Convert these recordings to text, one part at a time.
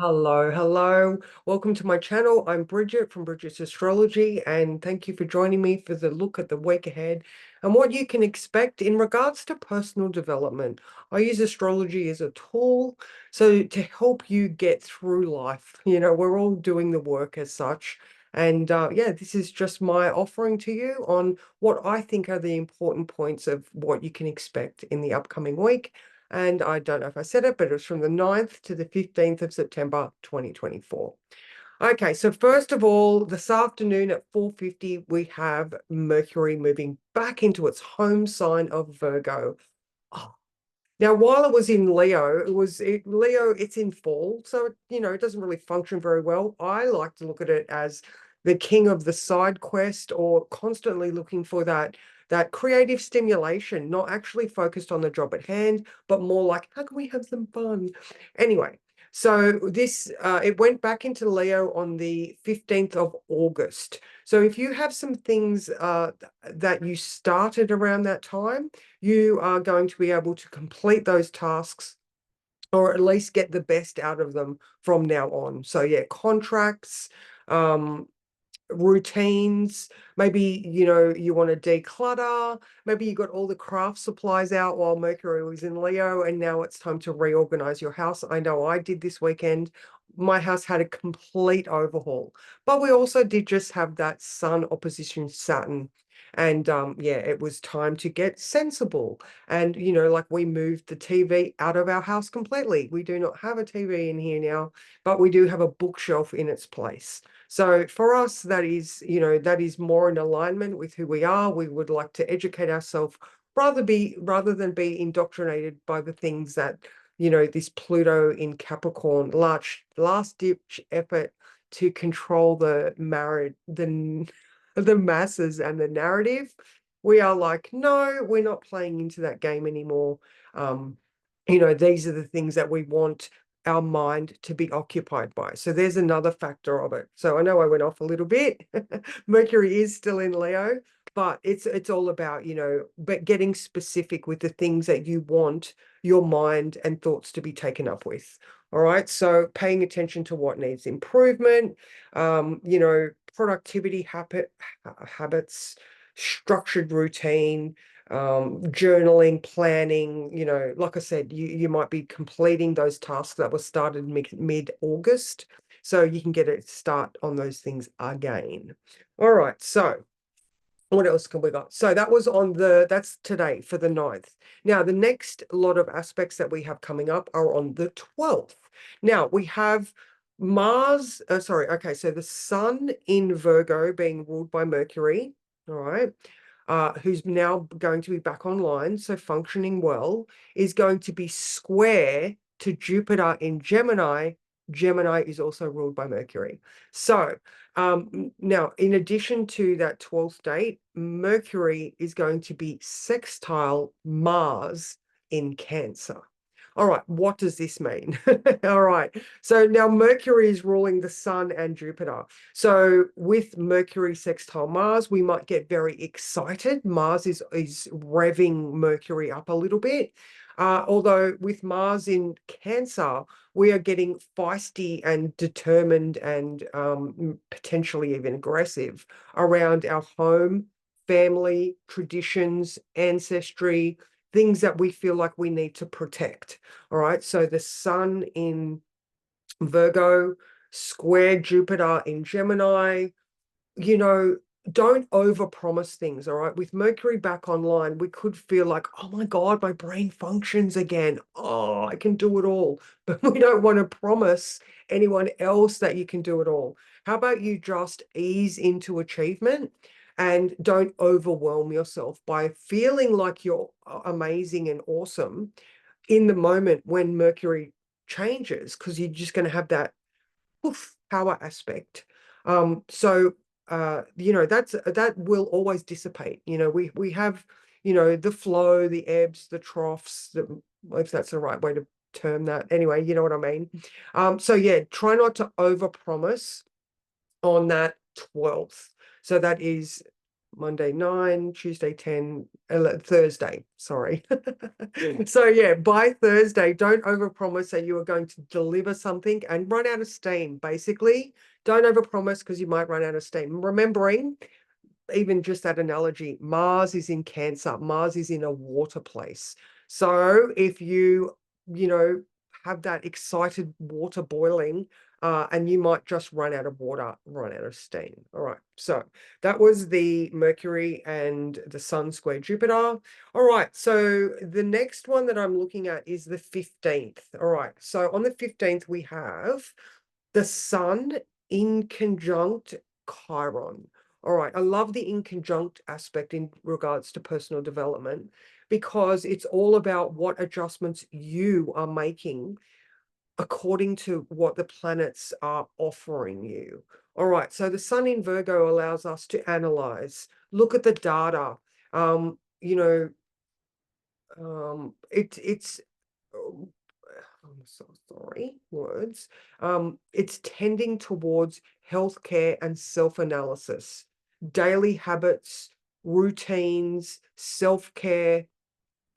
Hello, hello. Welcome to my channel. I'm Bridget from Bridget's Astrology, and thank you for joining me for the look at the week ahead and what you can expect in regards to personal development. I use astrology as a tool so to help you get through life. We're all doing the work as such. And yeah, this is just my offering to you on what I think are the important points of what you can expect in the upcoming week. And I don't know if I said it, but it was from the 9th to the 15th of September, 2024. Okay, so first of all, this afternoon at 4:50, we have Mercury moving back into its home sign of Virgo. Oh. Now, while it was in Leo, Leo, it's in fall, so it doesn't really function very well. I like to look at it as the king of the side quest, or constantly looking for that creative stimulation, not actually focused on the job at hand, but more like, how can we have some fun? Anyway, so this it went back into Leo on the 15th of August. So if you have some things that you started around that time, you are going to be able to complete those tasks or at least get the best out of them from now on. So yeah, contracts, um, routines, maybe you want to declutter, maybe you got all the craft supplies out while Mercury was in Leo and now it's time to reorganize your house. I know I did this weekend. My house had a complete overhaul, but we also did just have that Sun opposition Saturn. And yeah, it was time to get sensible. And like, we moved the TV out of our house completely. We do not have a TV in here now, but we do have a bookshelf in its place. So for us, that is more in alignment with who we are. We would like to educate ourselves rather than be indoctrinated by the things that, this Pluto in Capricorn, last ditch effort to control the masses and the narrative. We are like, no, we're not playing into that game anymore. Um, these are the things that we want our mind to be occupied by. So there's another factor of it. So I know I went off a little bit. Mercury is still in Leo, but it's all about, but getting specific with the things that you want your mind and thoughts to be taken up with. All right. So paying attention to what needs improvement, productivity habits, structured routine, journaling, planning. Like I said, you might be completing those tasks that were started mid-August, so you can get a start on those things again. All right, so what else can we got? So that's today for the 9th. Now, the next lot of aspects that we have coming up are on the 12th. Now, we have Mars, okay, so the Sun in Virgo being ruled by Mercury, all right, who's now going to be back online, so functioning well, is going to be square to Jupiter in Gemini. Gemini is also ruled by Mercury. So now, in addition to that 12th date, Mercury is going to be sextile Mars in Cancer. All right, what does this mean? All right, so now Mercury is ruling the Sun and Jupiter. So with Mercury sextile Mars, we might get very excited. Mars is revving Mercury up a little bit. Although with Mars in Cancer, we are getting feisty and determined and potentially even aggressive around our home, family, traditions, ancestry, things that we feel like we need to protect. All right. So the Sun in Virgo, square Jupiter in Gemini, you know, don't overpromise things. All right. With Mercury back online, we could feel like, oh my God, my brain functions again. Oh, I can do it all. But we don't want to promise anyone else that you can do it all. How about you just ease into achievement and don't overwhelm yourself by feeling like you're amazing and awesome in the moment when Mercury changes, because you're just going to have that poof power aspect. So that will always dissipate. We have, the flow, the ebbs, the troughs, if that's the right way to term that. Anyway, you know what I mean. So yeah, try not to overpromise on that 12th. So that is Monday 9, Tuesday 10, Thursday, sorry. So yeah, by Thursday, don't overpromise that you are going to deliver something and run out of steam. Basically, don't overpromise because you might run out of steam. Remembering, even just that analogy, Mars is in Cancer, Mars is in a water place. So if you know, have that excited water boiling, and you might just run out of water, run out of steam. All right. So that was the Mercury and the Sun square Jupiter. All right. So the next one that I'm looking at is the 15th. All right. So on the 15th, we have the Sun in conjunct Chiron. All right. I love the in conjunct aspect in regards to personal development because it's all about what adjustments you are making according to what the planets are offering you. All right, so the Sun in Virgo allows us to analyze, look at the data. You know, it's I'm so sorry, words. It's tending towards healthcare and self-analysis, daily habits, routines, self-care,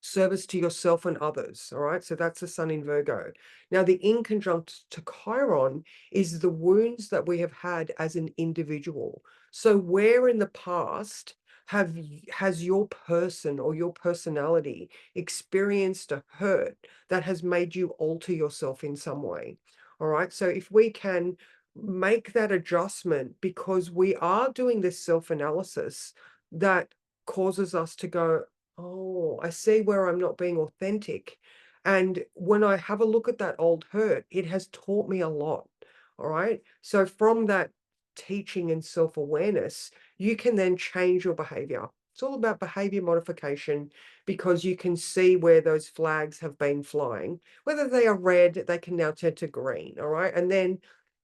service to yourself and others. All right. So that's the Sun in Virgo. Now, the in conjunct to Chiron is the wounds that we have had as an individual. So, where in the past has your person or your personality experienced a hurt that has made you alter yourself in some way? All right. So, if we can make that adjustment because we are doing this self analysis that causes us to go, oh, I see where I'm not being authentic. And when I have a look at that old hurt, it has taught me a lot. All right. So from that teaching and self-awareness, you can then change your behavior. It's all about behavior modification because you can see where those flags have been flying. Whether they are red, they can now turn to green. All right. And then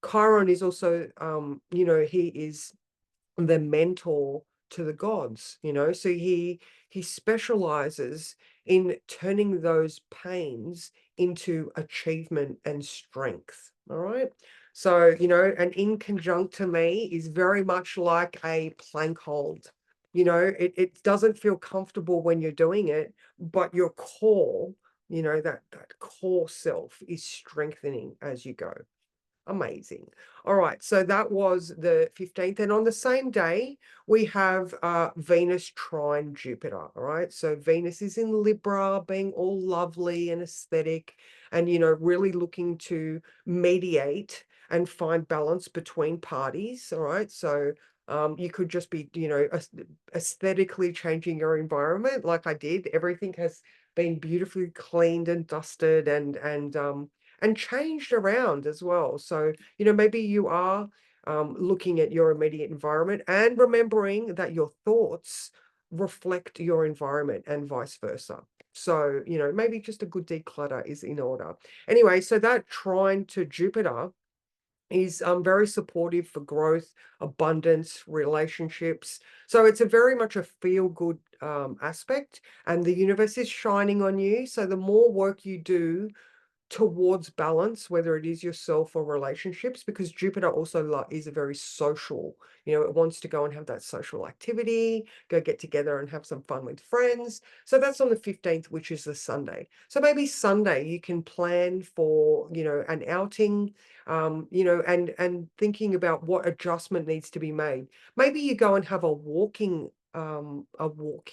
Chiron is also, he is the mentor to the gods, so he specializes in turning those pains into achievement and strength. All right. So, an in conjunct to me is very much like a plank hold. It doesn't feel comfortable when you're doing it, but your core, that core self is strengthening as you go. Amazing. All right, so that was the 15th. And on the same day, we have Venus trine Jupiter. All right, so Venus is in Libra, being all lovely and aesthetic, and, really looking to mediate and find balance between parties. All right, so you could just be, aesthetically changing your environment like I did. Everything has been beautifully cleaned and dusted and changed around as well. So, maybe you are looking at your immediate environment and remembering that your thoughts reflect your environment and vice versa. So, maybe just a good declutter is in order. Anyway, so that trine to Jupiter is very supportive for growth, abundance, relationships. So it's a very much a feel good aspect, and the universe is shining on you. So the more work you do towards balance, whether it is yourself or relationships, because Jupiter also is a very social, it wants to go and have that social activity, go get together and have some fun with friends. So that's on the 15th, which is the Sunday. So maybe Sunday you can plan for, an outing, and thinking about what adjustment needs to be made. Maybe you go and have a walking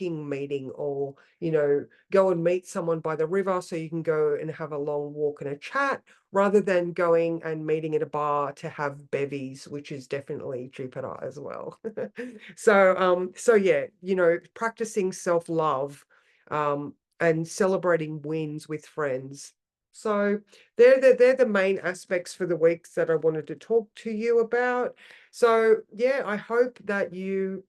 meeting, or go and meet someone by the river so you can go and have a long walk and a chat, rather than going and meeting at a bar to have bevies, which is definitely Jupiter as well. So yeah, practicing self-love, and celebrating wins with friends. So they're the main aspects for the weeks that I wanted to talk to you about. So yeah, I hope that you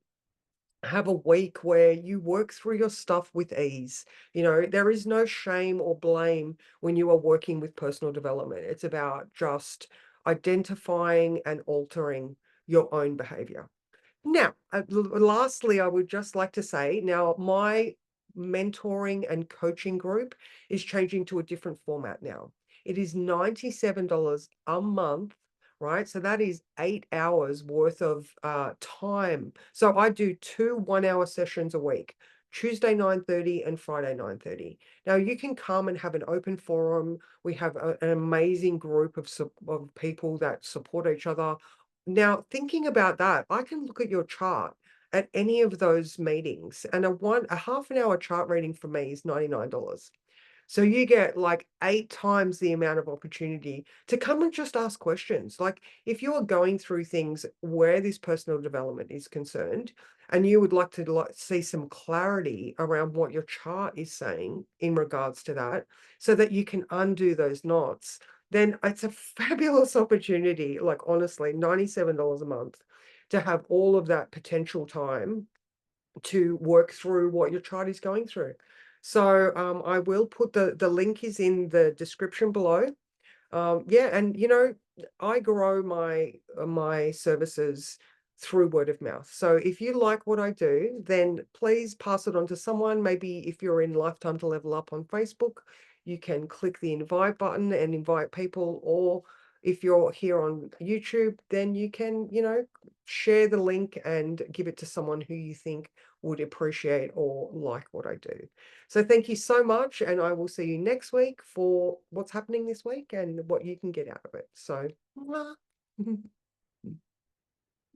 have a week where you work through your stuff with ease. There is no shame or blame when you are working with personal development. It's about just identifying and altering your own behavior. Now, lastly, I would just like to say, now my mentoring and coaching group is changing to a different format now. It is $97 a month right? So that is 8 hours worth of time. So I do 2 1-hour sessions a week, Tuesday 9:30 and Friday 9:30. Now you can come and have an open forum. We have an amazing group of people that support each other. Now, thinking about that, I can look at your chart at any of those meetings, and a half an hour chart reading for me is $99. So you get like 8 times the amount of opportunity to come and just ask questions. Like if you're going through things where this personal development is concerned, and you would like to see some clarity around what your chart is saying in regards to that, so that you can undo those knots, then it's a fabulous opportunity. Like honestly, $97 a month to have all of that potential time to work through what your chart is going through. So I will put the link is in the description below. Yeah, and I grow my services through word of mouth. So if you like what I do, then please pass it on to someone. Maybe if you're in Lifetime to Level Up on Facebook, you can click the invite button and invite people. Or if you're here on YouTube, then you can, share the link and give it to someone who you think would appreciate or like what I do. So thank you so much, and I will see you next week for what's happening this week and what you can get out of it. So, mwah.